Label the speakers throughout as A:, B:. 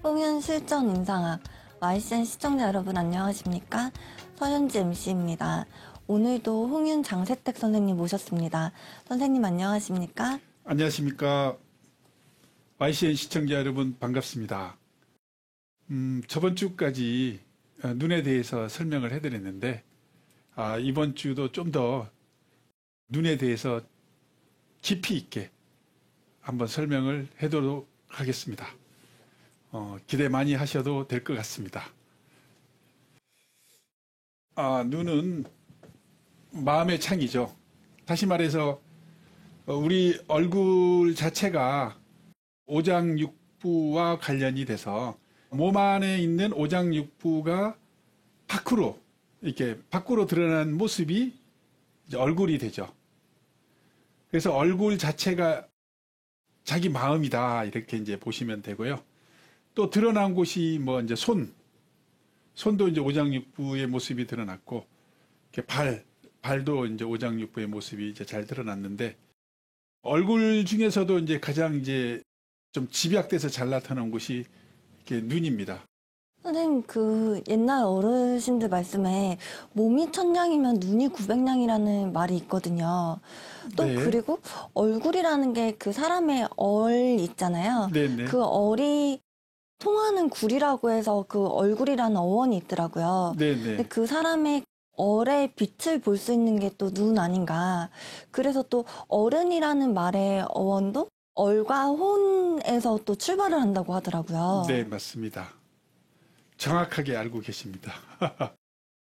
A: 홍윤 실전 임상학 YCN 시청자 여러분 안녕하십니까? 서현지 MC입니다. 오늘도 홍윤 장세택 선생님 모셨습니다. 선생님 안녕하십니까?
B: 안녕하십니까? YCN 시청자 여러분 반갑습니다. 저번 주까지 눈에 대해서 설명을 해드렸는데 이번 주도 좀 더 눈에 대해서 깊이 있게 한번 설명을 해도록 하겠습니다. 기대 많이 하셔도 될 것 같습니다. 눈은 마음의 창이죠. 다시 말해서 우리 얼굴 자체가 오장육부와 관련이 돼서 몸 안에 있는 오장육부가 밖으로 드러난 모습이 이제 얼굴이 되죠. 그래서 얼굴 자체가 자기 마음이다 이렇게 이제 보시면 되고요. 또 드러난 곳이 이제 손도 이제 오장육부의 모습이 드러났고, 이렇게 발도 이제 오장육부의 모습이 이제 잘 드러났는데, 얼굴 중에서도 이제 가장 이제 좀 집약돼서 잘 나타난 곳이 이렇게 눈입니다.
A: 선생님, 옛날 어르신들 말씀에 몸이 천냥이면 눈이 900냥이라는 말이 있거든요. 또
B: 네.
A: 그리고 얼굴이라는 게 그 사람의 있잖아요.
B: 네네.
A: 그 얼이 통하는 굴이라고 해서 그 얼굴이라는 어원이 있더라고요.
B: 네네.
A: 근데 그 사람의 얼의 빛을 볼 수 있는 게 또 눈 아닌가. 그래서 또 어른이라는 말의 어원도 얼과 혼에서 또 출발을 한다고 하더라고요.
B: 네, 맞습니다. 정확하게 알고 계십니다.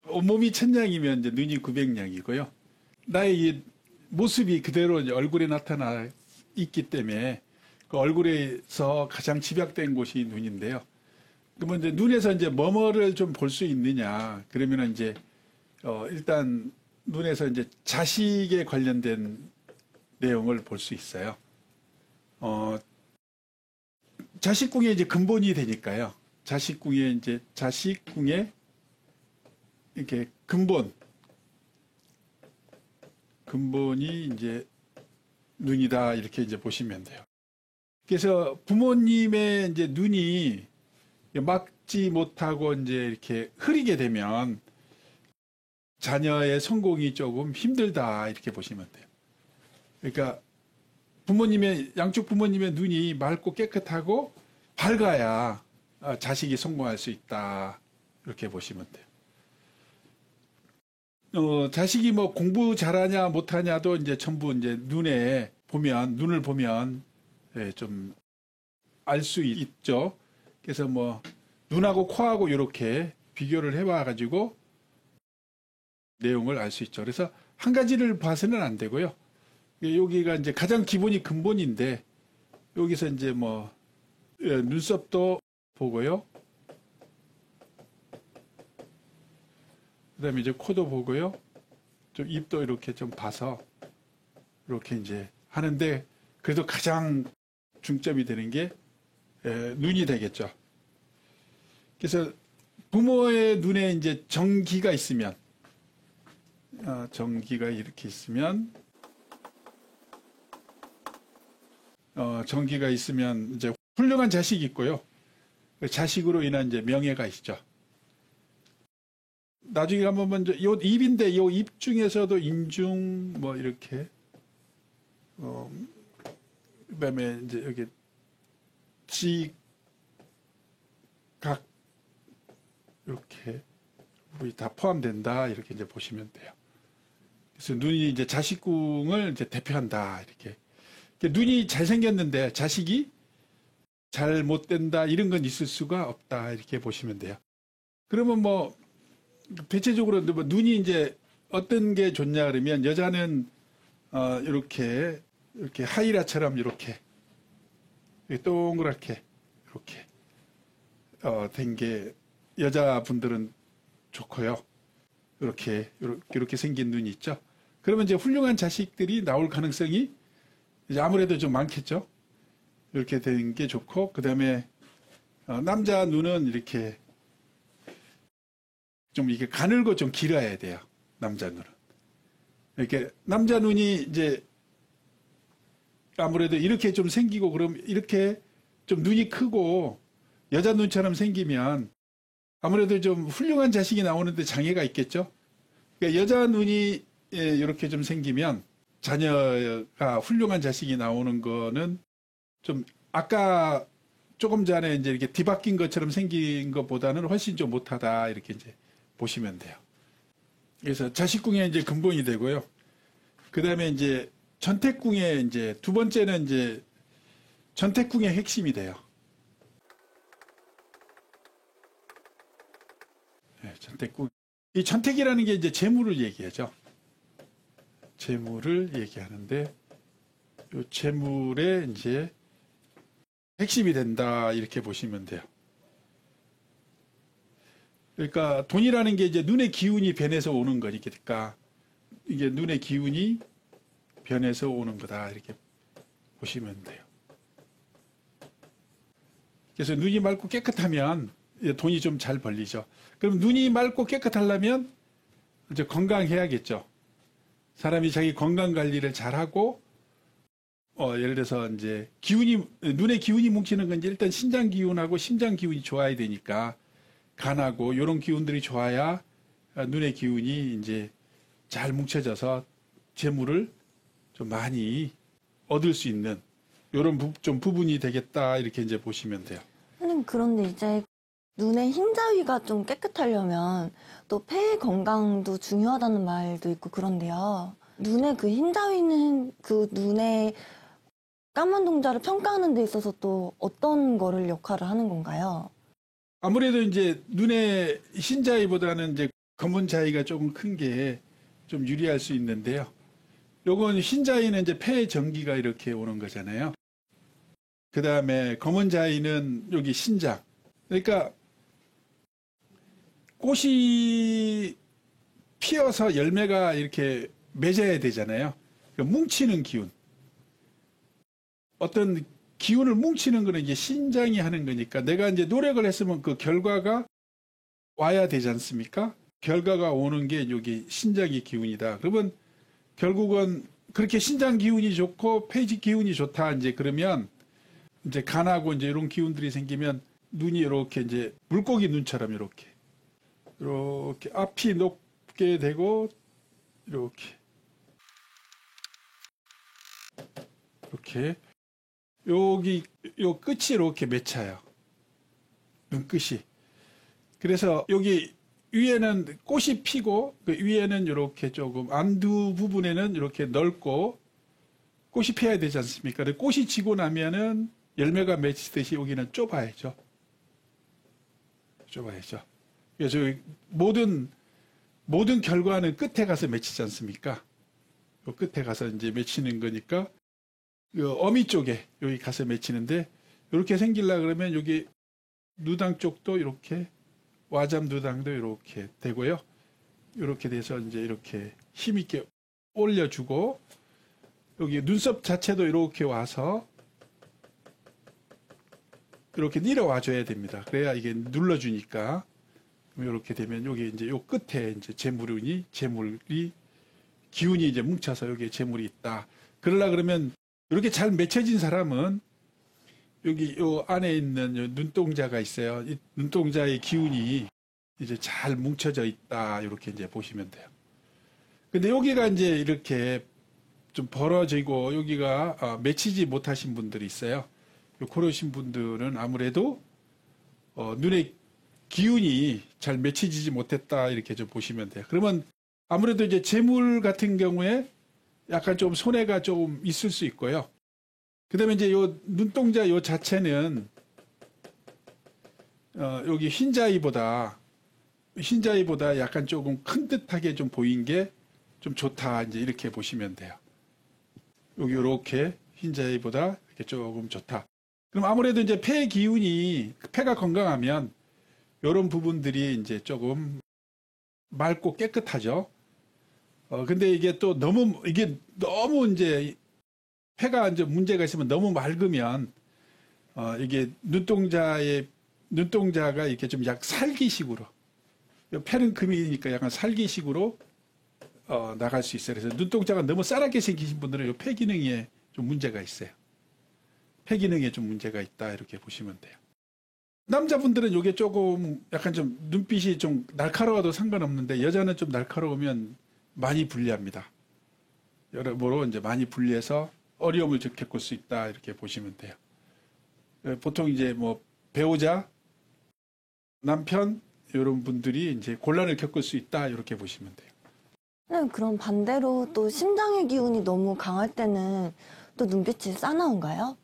B: 몸이 천냥이면 이제 눈이 900냥이고요. 나의 이 모습이 그대로 이제 얼굴에 나타나 있기 때문에 그 얼굴에서 가장 집약된 곳이 눈인데요. 그러면 이제 눈에서 이제 뭐뭐를 좀 볼 수 있느냐? 그러면은 이제 일단 눈에서 이제 자식에 관련된 내용을 볼 수 있어요. 자식궁의 이제 근본이 되니까요. 자식궁의 이렇게 근본이 이제 눈이다 이렇게 이제 보시면 돼요. 그래서 부모님의 이제 눈이 막지 못하고 이제 이렇게 흐리게 되면 자녀의 성공이 조금 힘들다 이렇게 보시면 돼요. 그러니까 양쪽 부모님의 눈이 맑고 깨끗하고 밝아야 자식이 성공할 수 있다 이렇게 보시면 돼요. 자식이 공부 잘하냐 못하냐도 이제 전부 이제 눈을 보면 좀 알 수 있죠. 그래서 눈하고 코하고 이렇게 비교를 해봐 가지고 내용을 알 수 있죠. 그래서 한 가지를 봐서는 안 되고요. 여기가 이제 가장 기본이 근본인데, 여기서 이제 눈썹도 보고요. 그 다음에 이제 코도 보고요. 좀 입도 이렇게 좀 봐서 이렇게 이제 하는데, 그래도 가장 중점이 되는 게 눈이 되겠죠. 그래서 부모의 눈에 이제 정기가 있으면, 정기가 이렇게 있으면, 정기가 있으면 이제 훌륭한 자식이 있고요. 그 자식으로 인한 이제 명예가 있죠. 나중에 한번 먼저 요 입인데 요 입 중에서도 인중 이렇게 그다음에 이제 여기 지각 이렇게 다 포함된다 이렇게 이제 보시면 돼요. 그래서 눈이 이제 자식궁을 이제 대표한다 이렇게. 눈이 잘생겼는데 자식이 잘 못된다 이런 건 있을 수가 없다 이렇게 보시면 돼요. 그러면 대체적으로 눈이 이제 어떤 게 좋냐 그러면 여자는 이렇게 하이라처럼 이렇게 동그랗게 이렇게 된 게 여자분들은 좋고요. 이렇게 생긴 눈이 있죠. 그러면 이제 훌륭한 자식들이 나올 가능성이 이제 아무래도 좀 많겠죠. 이렇게 된 게 좋고, 그 다음에 남자 눈은 이렇게 좀 이게 가늘고 좀 길어야 돼요. 남자 눈은. 이렇게 남자 눈이 이제 아무래도 이렇게 좀 생기고 그럼 이렇게 좀 눈이 크고 여자 눈처럼 생기면 아무래도 좀 훌륭한 자식이 나오는데 장애가 있겠죠. 그러니까 여자 눈이 이렇게 좀 생기면 자녀가 훌륭한 자식이 나오는 거는 좀 아까 조금 전에 이제 이렇게 뒤바뀐 것처럼 생긴 것보다는 훨씬 좀 못하다 이렇게 이제 보시면 돼요. 그래서 자식궁의 이제 근본이 되고요. 그 다음에 이제 전택궁의 이제 두 번째는 이제 전택궁의 핵심이 돼요. 네, 전택궁. 이 전택이라는 게 이제 재물을 얘기하죠. 재물을 얘기하는데, 이 재물의 이제 핵심이 된다, 이렇게 보시면 돼요. 그러니까 돈이라는 게 이제 눈의 기운이 변해서 오는 거니까, 이게 눈의 기운이 변해서 오는 거다, 이렇게 보시면 돼요. 그래서 눈이 맑고 깨끗하면 돈이 좀 잘 벌리죠. 그럼 눈이 맑고 깨끗하려면 이제 건강해야겠죠. 사람이 자기 건강 관리를 잘하고, 예를 들어서 이제 눈의 기운이 뭉치는 건 이제 일단 신장 기운하고 심장 기운이 좋아야 되니까 간하고 이런 기운들이 좋아야 눈의 기운이 이제 잘 뭉쳐져서 재물을 좀 많이 얻을 수 있는 이런 좀 부분이 되겠다 이렇게 이제 보시면 돼요.
A: 선생님, 그런데 이제 눈의 흰자위가 좀 깨끗하려면 또 폐 건강도 중요하다는 말도 있고 그런데요. 눈의 그 흰자위는 그 눈의 까만 동자를 평가하는 데 있어서 또 어떤 거를 역할을 하는 건가요?
B: 아무래도 이제 눈의 흰자위보다는 이제 검은 자위가 조금 큰 게 좀 유리할 수 있는데요. 요건 흰자위는 이제 폐 전기가 이렇게 오는 거잖아요. 그 다음에 검은 자위는 여기 신장. 그러니까 꽃이 피어서 열매가 이렇게 맺어야 되잖아요. 그러니까 뭉치는 기운. 어떤 기운을 뭉치는 거는 이제 신장이 하는 거니까 내가 이제 노력을 했으면 그 결과가 와야 되지 않습니까? 결과가 오는 게 여기 신장의 기운이다. 그러면 결국은 그렇게 신장 기운이 좋고 폐지 기운이 좋다. 이제 그러면 이제 간하고 이제 이런 기운들이 생기면 눈이 이렇게 이제 물고기 눈처럼 이렇게 앞이 높게 되고 이렇게 여기 요 끝이 이렇게 맺혀요. 눈끝이. 그래서 여기 위에는 꽃이 피고 그 위에는 이렇게 조금 안두 부분에는 이렇게 넓고 꽃이 피어야 되지 않습니까? 근데 꽃이 지고 나면은 열매가 맺히듯이 여기는 좁아야죠. 그래서 모든 결과는 끝에 가서 맺히지 않습니까? 요 끝에 가서 이제 맺히는 거니까 요 어미 쪽에 여기 가서 맺히는데 이렇게 생기려 그러면 여기 누당 쪽도 이렇게 와잠 누당도 이렇게 되고요. 이렇게 돼서 이제 이렇게 힘있게 올려주고 여기 눈썹 자체도 이렇게 와서 이렇게 내려와 줘야 됩니다. 그래야 이게 눌러주니까 이렇게 되면 여기 이제 요 끝에 이제 재물이 기운이 이제 뭉쳐서 여기에 재물이 있다. 그러려 그러면 이렇게 잘 맺혀진 사람은 여기 요 안에 있는 요 눈동자가 있어요. 이 눈동자의 기운이 이제 잘 뭉쳐져 있다. 이렇게 이제 보시면 돼요. 근데 여기가 이제 이렇게 좀 벌어지고 여기가 맺히지 못하신 분들이 있어요. 그러신 분들은 아무래도 눈의 기운이 잘 맺히지 못했다. 이렇게 좀 보시면 돼요. 그러면 아무래도 이제 재물 같은 경우에 약간 좀 손해가 좀 있을 수 있고요. 그 다음에 이제 요 눈동자 요 자체는, 여기 흰자위보다 약간 조금 큰 듯하게 좀 보인 게 좀 좋다. 이제 이렇게 보시면 돼요. 여기 요렇게 흰자위보다 이렇게 조금 좋다. 그럼 아무래도 이제 폐 기운이, 폐가 건강하면 요런 부분들이 이제 조금 맑고 깨끗하죠. 근데 이게 또 너무 이제 폐가 이제 문제가 있으면 너무 맑으면 이게 눈동자가 이렇게 좀 약 살기식으로, 폐는 금이니까 약간 살기식으로 나갈 수 있어요. 그래서 눈동자가 너무 싸랗게 생기신 분들은 이 폐 기능에 좀 문제가 있어요. 폐 기능에 좀 문제가 있다 이렇게 보시면 돼요. 남자분들은 이게 조금 약간 좀 눈빛이 좀 날카로워도 상관없는데 여자는 좀 날카로우면 많이 불리합니다. 여러모로 이제 많이 불리해서 어려움을 겪을 수 있다 이렇게 보시면 돼요. 보통 이제 뭐 배우자, 남편 이런 분들이 이제 곤란을 겪을 수 있다 이렇게 보시면 돼요.
A: 네, 그럼 반대로 또 심장의 기운이 너무 강할 때는 또 눈빛이 싸나운가요?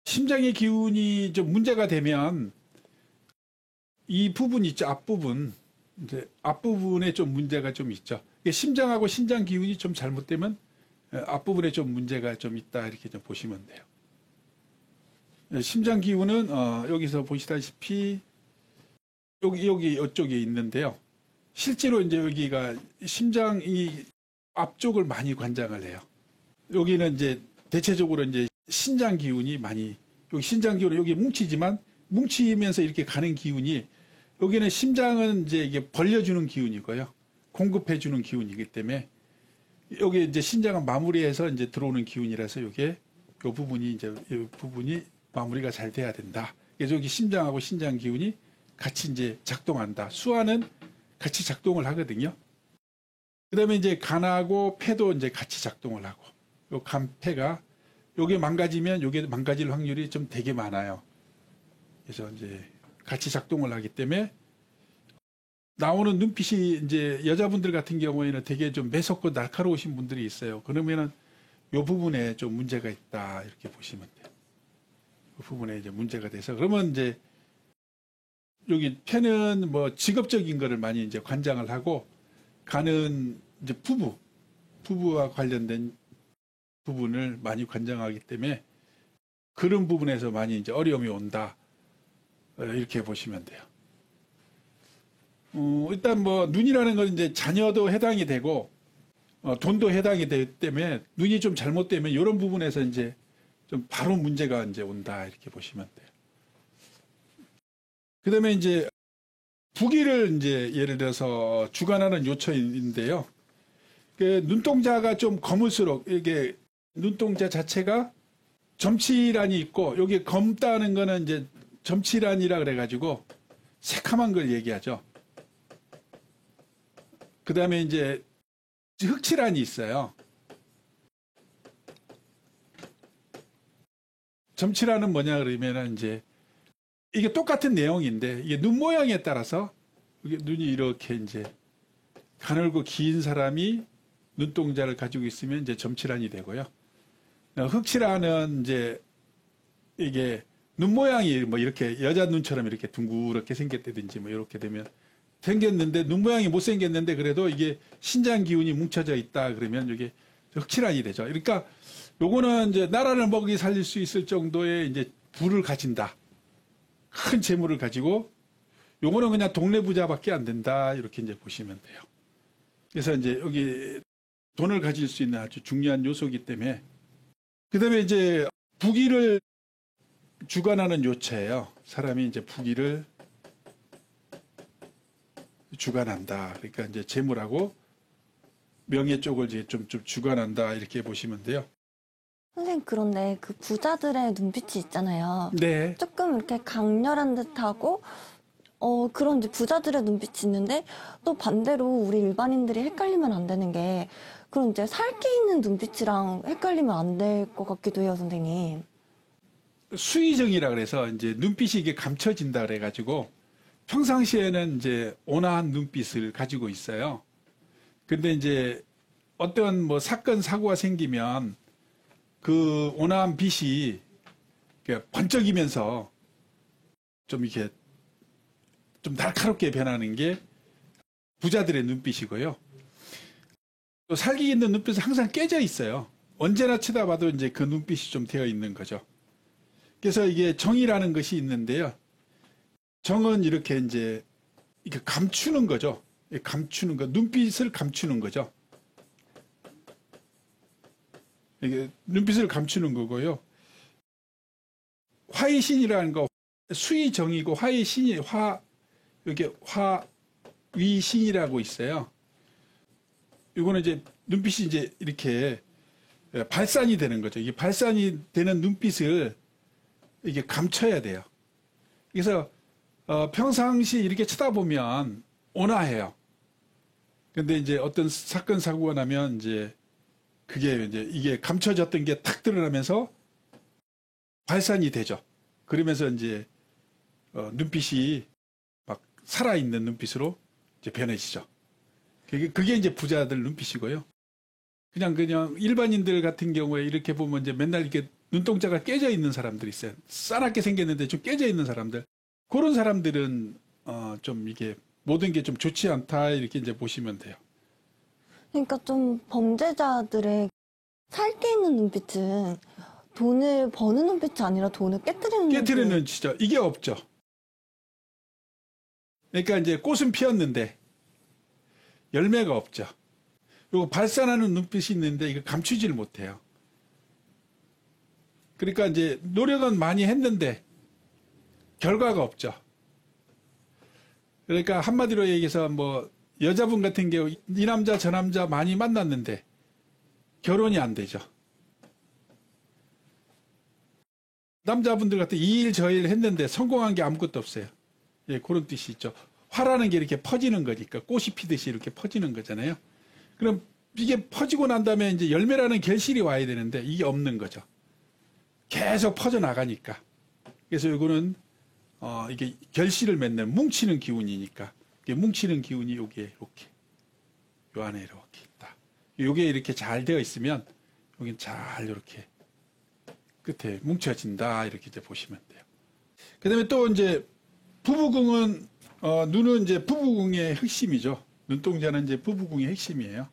B: 심장의 기운이 좀 문제가 되면 이 부분 있죠, 앞부분. 이제 앞부분에 좀 문제가 좀 있죠. 이게 심장하고 신장 기운이 좀 잘못되면 앞부분에 좀 문제가 좀 있다 이렇게 좀 보시면 돼요. 심장 기운은 여기서 보시다시피 여기 이쪽에 있는데요. 실제로 이제 여기가 심장 이 앞쪽을 많이 관장을 해요. 여기는 이제 대체적으로 이제 신장 기운이 많이 여기 신장 기운은 여기 뭉치지만 뭉치면서 이렇게 가는 기운이 여기는 심장은 이제 이게 벌려주는 기운이고요. 공급해주는 기운이기 때문에 여기 이제 신장은 마무리해서 이제 들어오는 기운이라서 이게 이 부분이 이제 이 부분이 마무리가 잘 돼야 된다. 그래서 여기 심장하고 신장 기운이 같이 이제 작동한다. 수화는 같이 작동을 하거든요. 그다음에 이제 간하고 폐도 이제 같이 작동을 하고 요 간, 폐가 요게 망가지면 요게 망가질 확률이 좀 되게 많아요. 그래서 이제 같이 작동을 하기 때문에 나오는 눈빛이 이제 여자분들 같은 경우에는 되게 좀 매섭고 날카로우신 분들이 있어요. 그러면은 요 부분에 좀 문제가 있다 이렇게 보시면 돼요. 그 부분에 이제 문제가 돼서 그러면 이제 여기 폐는 뭐 직업적인 거를 많이 이제 관장을 하고 간은 이제 부부와 관련된 부분을 많이 관장하기 때문에 그런 부분에서 많이 이제 어려움이 온다 이렇게 보시면 돼요. 일단 뭐 눈이라는 건 이제 자녀도 해당이 되고 돈도 해당이 되기 때문에 눈이 좀 잘못되면 이런 부분에서 이제 좀 바로 문제가 이제 온다 이렇게 보시면 돼요. 그다음에 이제 부기를 이제 예를 들어서 주관하는 요처인데요. 그 눈동자가 좀 검을수록 이게 눈동자 자체가 점치란이 있고 여기 검다는 거는 이제 점치란이라 그래가지고 새카만 걸 얘기하죠. 그 다음에 이제 흑칠란이 있어요. 점치란은 뭐냐 그러면은 이제 이게 똑같은 내용인데 이게 눈 모양에 따라서 이게 눈이 이렇게 이제 가늘고 긴 사람이 눈동자를 가지고 있으면 이제 점치란이 되고요. 흑칠란은 이제 이게 눈 모양이 뭐 이렇게 여자 눈처럼 이렇게 둥그렇게 생겼다든지 뭐 이렇게 되면 생겼는데 눈 모양이 못 생겼는데 그래도 이게 신장 기운이 뭉쳐져 있다 그러면 이게 흑칠란이 되죠. 그러니까 요거는 이제 나라를 먹이 살릴 수 있을 정도의 이제 부를 가진다. 큰 재물을 가지고 요거는 그냥 동네 부자밖에 안 된다 이렇게 이제 보시면 돼요. 그래서 이제 여기 돈을 가질 수 있는 아주 중요한 요소이기 때문에 그다음에 이제 부기를 주관하는 요체예요. 사람이 이제 부기를 주관한다. 그러니까 이제 재물하고 명예 쪽을 이제 좀 주관한다 이렇게 보시면 돼요.
A: 선생님, 그런데 그 부자들의 눈빛이 있잖아요.
B: 네.
A: 조금 이렇게 강렬한 듯하고, 그런 이제 부자들의 눈빛이 있는데, 또 반대로 우리 일반인들이 헷갈리면 안 되는 게, 그런 이제 살기 있는 눈빛이랑 헷갈리면 안 될 것 같기도 해요, 선생님.
B: 수의정이라 그래서 이제 눈빛이 이게 감춰진다 그래가지고 평상시에는 이제 온화한 눈빛을 가지고 있어요. 근데 이제 어떤 뭐 사건 사고가 생기면 그 온화한 빛이 번쩍이면서 좀 이렇게 좀 날카롭게 변하는 게 부자들의 눈빛이고요. 또 살기 있는 눈빛은 항상 깨져 있어요. 언제나 쳐다봐도 이제 그 눈빛이 좀 되어 있는 거죠. 그래서 이게 정이라는 것이 있는데요. 정은 이렇게 이제 이렇게 감추는 거죠. 감추는 거, 눈빛을 감추는 거죠. 이게 눈빛을 감추는 거고요. 화의 신이라는 거, 수의 정이고 화의 신이 이게 화위 신이라고 있어요. 이거는 이제 눈빛이 이제 이렇게 발산이 되는 거죠. 이게 발산이 되는 눈빛을 이게 감춰야 돼요. 그래서 평상시 이렇게 쳐다보면 온화해요. 근데 이제 어떤 사건 사고가 나면 이제 그게 이제 이게 감춰졌던 게 탁 드러나면서 발산이 되죠. 그러면서 이제 눈빛이 막 살아있는 눈빛으로 이제 변해지죠. 그게 이제 부자들 눈빛이고요. 그냥 일반인들 같은 경우에 이렇게 보면 이제 맨날 이렇게 눈동자가 깨져 있는 사람들이 있어요. 싸납게 생겼는데 좀 깨져 있는 사람들. 그런 사람들은 좀 이게 모든 게 좀 좋지 않다 이렇게 이제 보시면 돼요.
A: 그러니까 좀 범죄자들의 살게 있는 눈빛은 돈을 버는 눈빛이 아니라 돈을 깨뜨리는
B: 깨트리는
A: 눈빛.
B: 진짜 이게 없죠. 그러니까 이제 꽃은 피었는데 열매가 없죠. 그리고 발산하는 눈빛이 있는데 이거 감추지를 못해요. 그러니까 이제 노력은 많이 했는데 결과가 없죠. 그러니까 한마디로 얘기해서 뭐 여자분 같은 경우 이 남자 저 남자 많이 만났는데 결혼이 안 되죠. 남자분들 같은 이 일 저 일 했는데 성공한 게 아무것도 없어요. 예, 그런 뜻이 있죠. 화라는 게 이렇게 퍼지는 거니까 꽃이 피듯이 이렇게 퍼지는 거잖아요. 그럼 이게 퍼지고 난 다음에 이제 열매라는 결실이 와야 되는데 이게 없는 거죠. 계속 퍼져 나가니까. 그래서 이거는 이게 결실을 맺는 뭉치는 기운이니까 이게 뭉치는 기운이 여기에 이렇게 요 안에 이렇게 있다. 요게 이렇게 잘 되어 있으면 여긴 잘 이렇게 끝에 뭉쳐진다 이렇게 이제 보시면 돼요. 그다음에 또 이제 부부궁은 눈은 이제 부부궁의 핵심이죠. 눈동자는 이제 부부궁의 핵심이에요.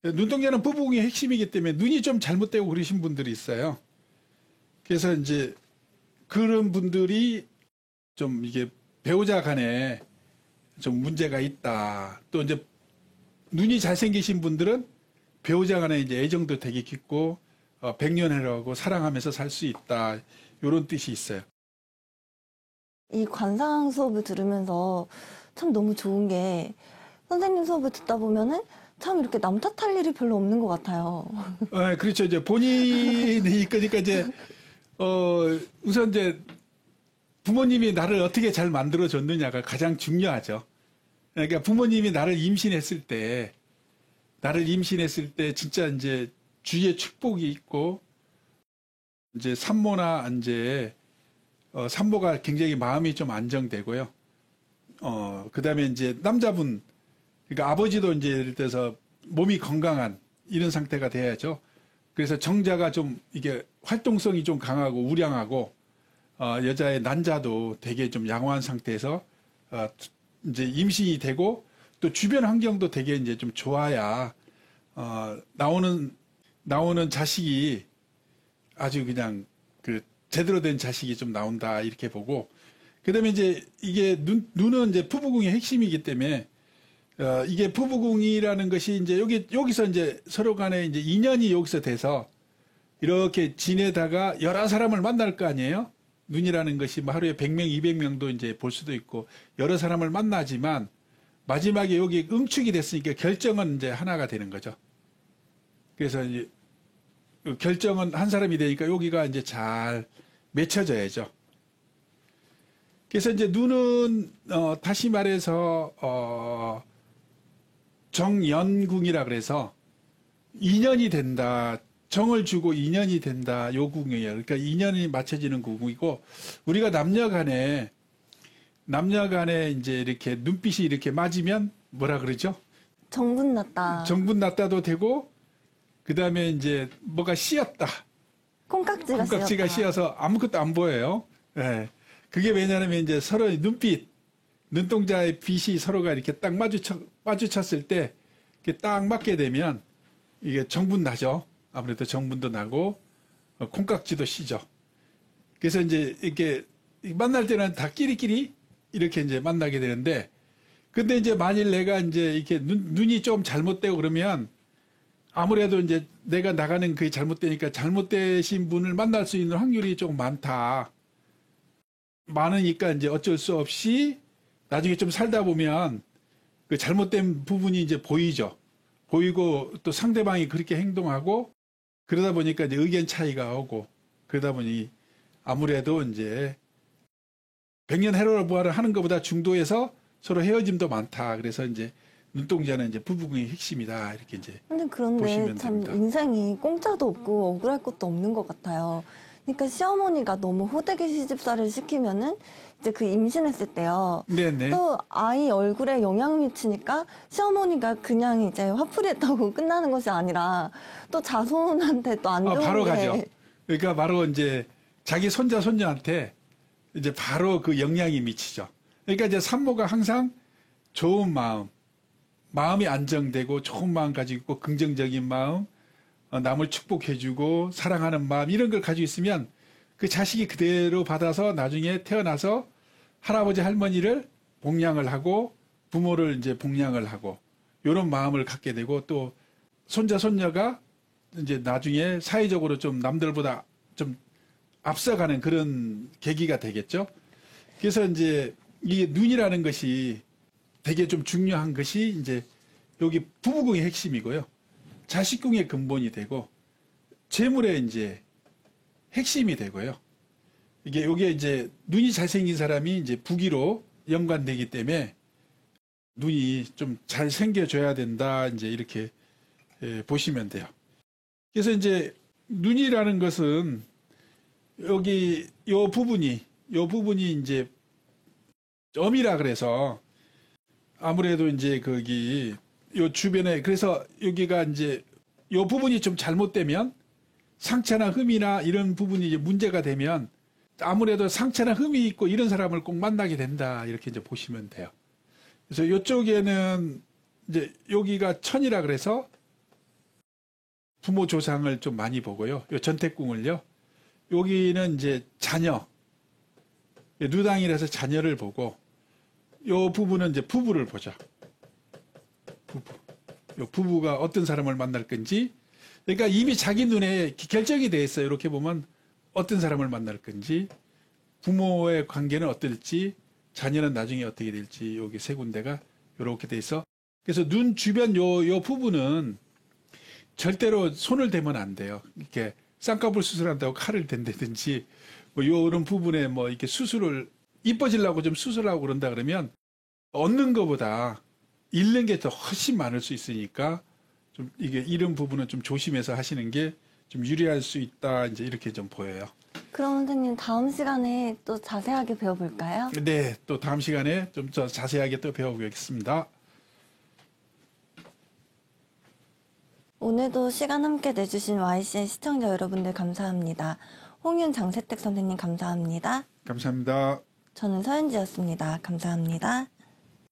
B: 눈동자는 부부궁의 핵심이기 때문에 눈이 좀 잘못되고 그러신 분들이 있어요. 그래서 이제 그런 분들이 좀 이게 배우자 간에 좀 문제가 있다. 또 이제 눈이 잘생기신 분들은 배우자 간에 이제 애정도 되게 깊고 백년해라고 사랑하면서 살 수 있다. 이런 뜻이 있어요.
A: 이 관상 수업을 들으면서 참 너무 좋은 게 선생님 수업을 듣다 보면은 참 이렇게 남 탓할 일이 별로 없는 것 같아요.
B: 그렇죠. 이제 본인이 그러니까 이제 우선 이제 부모님이 나를 어떻게 잘 만들어 줬느냐가 가장 중요하죠. 그러니까 부모님이 나를 임신했을 때 진짜 이제 주위에 축복이 있고 이제 산모나 이제 산모가 굉장히 마음이 좀 안정되고요. 그다음에 이제 남자분 그러니까 아버지도 이제 예를 들어서 몸이 건강한 이런 상태가 돼야죠. 그래서 정자가 좀 이게 활동성이 좀 강하고 우량하고 여자의 난자도 되게 좀 양호한 상태에서 이제 임신이 되고 또 주변 환경도 되게 이제 좀 좋아야 나오는 자식이 아주 그냥 그 제대로 된 자식이 좀 나온다 이렇게 보고 그다음에 이제 이게 눈은 이제 부부궁의 핵심이기 때문에 이게 부부궁이라는 것이 이제 여기서 이제 서로 간에 이제 인연이 여기서 돼서 이렇게 지내다가 여러 사람을 만날 거 아니에요? 눈이라는 것이 뭐 하루에 100명, 200명도 이제 볼 수도 있고 여러 사람을 만나지만 마지막에 여기 응축이 됐으니까 결정은 이제 하나가 되는 거죠. 그래서 이제 결정은 한 사람이 되니까 여기가 이제 잘 맺혀져야죠. 그래서 이제 눈은 다시 말해서 정연궁이라 그래서 인연이 된다. 정을 주고 인연이 된다. 요 궁이에요. 그러니까 인연이 맞춰지는 궁이고 우리가 남녀간에 이제 이렇게 눈빛이 이렇게 맞으면 뭐라 그러죠?
A: 정분났다.
B: 정분났다도 되고 그다음에 이제 뭐가 씌었다.
A: 콩깍지가
B: 씌어서 아무것도 안 보여요. 네. 그게 왜냐하면 이제 서로 눈동자의 빛이 서로가 이렇게 딱 마주쳤을 때 이렇게 딱 맞게 되면 이게 정분 나죠. 아무래도 정분도 나고 콩깍지도 시죠. 그래서 이제 이렇게 만날 때는 다 끼리끼리 이렇게 이제 만나게 되는데 근데 이제 만일 내가 이제 이렇게 눈이 좀 잘못되고 그러면 아무래도 이제 내가 나가는 그게 잘못되니까 잘못되신 분을 만날 수 있는 확률이 조금 많으니까 이제 어쩔 수 없이 나중에 좀 살다 보면 그 잘못된 부분이 이제 보이죠. 보이고 또 상대방이 그렇게 행동하고 그러다 보니까 이제 의견 차이가 오고 그러다 보니 아무래도 이제 백년 해로부활을 하는 것보다 중도에서 서로 헤어짐도 많다. 그래서 이제 눈동자는 이제 부부궁의 핵심이다. 이렇게 이제
A: 근데 그런데
B: 보시면
A: 참
B: 됩니다.
A: 인생이 공짜도 없고 억울할 것도 없는 것 같아요. 그러니까 시어머니가 너무 호되게 시집살이를 시키면은 이제 그 임신했을 때요.
B: 네네.
A: 또 아이 얼굴에 영향 미치니까 시어머니가 그냥 이제 화풀이했다고 끝나는 것이 아니라 또 자손한테 또 안 좋은
B: 바로
A: 게
B: 가죠. 그러니까 바로 이제 자기 손자 손녀한테 이제 바로 그 영향이 미치죠. 그러니까 이제 산모가 항상 좋은 마음이 안정되고 좋은 마음 가지고 있고 긍정적인 마음, 남을 축복해주고 사랑하는 마음 이런 걸 가지고 있으면 그 자식이 그대로 받아서 나중에 태어나서 할아버지 할머니를 봉양을 하고 부모를 이제 봉양을 하고 이런 마음을 갖게 되고 또 손자 손녀가 이제 나중에 사회적으로 좀 남들보다 좀 앞서가는 그런 계기가 되겠죠. 그래서 이제 이 눈이라는 것이 되게 좀 중요한 것이 이제 여기 부부궁의 핵심이고요. 자식궁의 근본이 되고 재물의 이제 핵심이 되고요. 요게 이제 눈이 잘생긴 사람이 이제 부기로 연관되기 때문에 눈이 좀 잘생겨줘야 된다. 이제 이렇게 보시면 돼요. 그래서 이제 눈이라는 것은 여기 요 부분이 이제 점이라 그래서 아무래도 이제 거기 요 주변에 그래서 여기가 이제 요 부분이 좀 잘못되면 상처나 흠이나 이런 부분이 이제 문제가 되면 아무래도 상처나 흠이 있고 이런 사람을 꼭 만나게 된다. 이렇게 이제 보시면 돼요. 그래서 이쪽에는 이제 여기가 천이라 그래서 부모 조상을 좀 많이 보고요. 요 전택궁을요. 여기는 이제 자녀, 누당이라서 자녀를 보고 요 부부는 이제 부부를 보죠. 요 부부가 어떤 사람을 만날 건지 그러니까 이미 자기 눈에 결정이 돼 있어요. 이렇게 보면 어떤 사람을 만날 건지 부모의 관계는 어떨지 자녀는 나중에 어떻게 될지 여기 세 군데가 이렇게 돼 있어. 그래서 눈 주변 요 부분은 절대로 손을 대면 안 돼요. 이렇게 쌍꺼풀 수술한다고 칼을 댄다든지 뭐 요런 부분에 뭐 이렇게 수술을 이뻐지려고 좀 수술하고 그런다 그러면 얻는 것보다 잃는 게 더 훨씬 많을 수 있으니까 좀 이게 이런 부분은 좀 조심해서 하시는 게 좀 유리할 수 있다. 이제 이렇게 좀 보여요.
A: 그럼 선생님 다음 시간에 또 자세하게 배워볼까요?
B: 네, 또 다음 시간에 좀 더 자세하게 또 배워보겠습니다.
A: 오늘도 시간 함께 내주신 YCN 시청자 여러분들 감사합니다. 홍윤 장세택 선생님 감사합니다.
B: 감사합니다.
A: 저는 서현지였습니다. 감사합니다.